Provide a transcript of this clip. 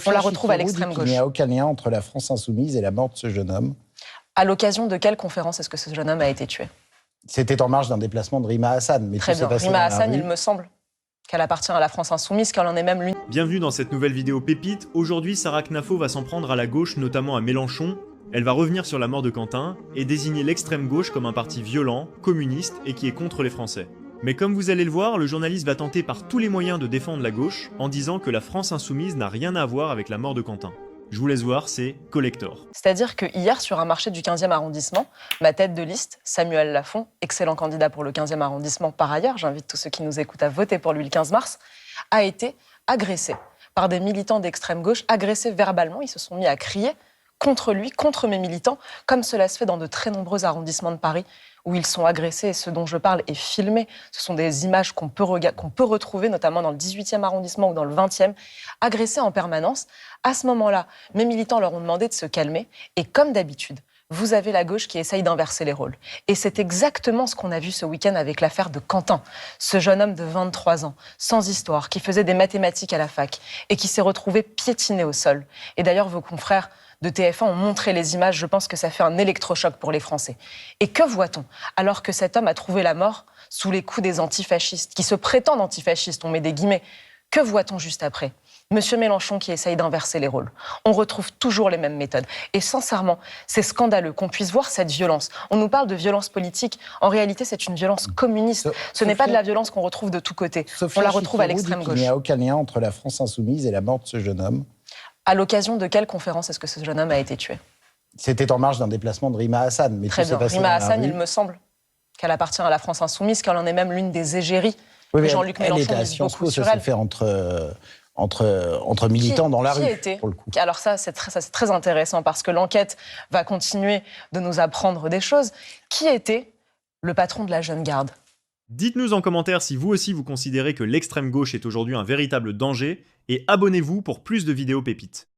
On la retrouve à l'extrême gauche. Il n'y a aucun lien entre la France insoumise et la mort de ce jeune homme. À l'occasion de quelle conférence est-ce que ce jeune homme a été tué? C'était en marge d'un déplacement de Rima Hassan. Mais très bien. Rima Hassan, il me semble qu'elle appartient à la France insoumise, qu'elle en est même l'une. Bienvenue dans cette nouvelle vidéo pépite. Aujourd'hui, Sarah Knafo va s'en prendre à la gauche, notamment à Mélenchon. Elle va revenir sur la mort de Quentin et désigner l'extrême gauche comme un parti violent, communiste et qui est contre les Français. Mais comme vous allez le voir, le journaliste va tenter par tous les moyens de défendre la gauche en disant que la France insoumise n'a rien à voir avec la mort de Quentin. Je vous laisse voir, c'est collector. C'est-à-dire que hier, sur un marché du 15e arrondissement, ma tête de liste, Samuel Lafont, excellent candidat pour le 15e arrondissement par ailleurs, j'invite tous ceux qui nous écoutent à voter pour lui le 15 mars, a été agressé par des militants d'extrême gauche, agressés verbalement. Ils se sont mis à crier contre lui, contre mes militants, comme cela se fait dans de très nombreux arrondissements de Paris où ils sont agressés. Et ce dont je parle est filmé. Ce sont des images qu'on peut retrouver, notamment dans le 18e arrondissement ou dans le 20e, agressés en permanence. À ce moment-là, mes militants leur ont demandé de se calmer. Et comme d'habitude, vous avez la gauche qui essaye d'inverser les rôles. Et c'est exactement ce qu'on a vu ce week-end avec l'affaire de Quentin, ce jeune homme de 23 ans, sans histoire, qui faisait des mathématiques à la fac et qui s'est retrouvé piétiné au sol. Et d'ailleurs, vos confrères de TF1 ont montré les images, je pense que ça fait un électrochoc pour les Français. Et que voit-on alors que cet homme a trouvé la mort sous les coups des antifascistes, qui se prétendent antifascistes, on met des guillemets? Que voit-on juste après? Monsieur Mélenchon qui essaye d'inverser les rôles. On retrouve toujours les mêmes méthodes. Et sincèrement, c'est scandaleux qu'on puisse voir cette violence. On nous parle de violence politique. En réalité, c'est une violence communiste. Ce n'est pas de la violence qu'on retrouve de tous côtés. On la retrouve à l'extrême gauche. Il n'y a aucun lien entre la France insoumise et la mort de ce jeune homme. À l'occasion de quelle conférence est-ce que ce jeune homme a été tué? C'était en marge d'un déplacement de Rima Hassan. Mais très bien. Rima Hassan, il me semble qu'elle appartient à la France insoumise, qu'elle en est même l'une des égéries. Oui, Jean-Luc Mélenchon dit beaucoup sur elle. Ça s'est fait entre militants dans la rue, pour le coup. Alors ça, c'est très intéressant parce que l'enquête va continuer de nous apprendre des choses. Qui était le patron de la Jeune Garde? Dites-nous en commentaire si vous aussi vous considérez que l'extrême gauche est aujourd'hui un véritable danger et abonnez-vous pour plus de vidéos pépites.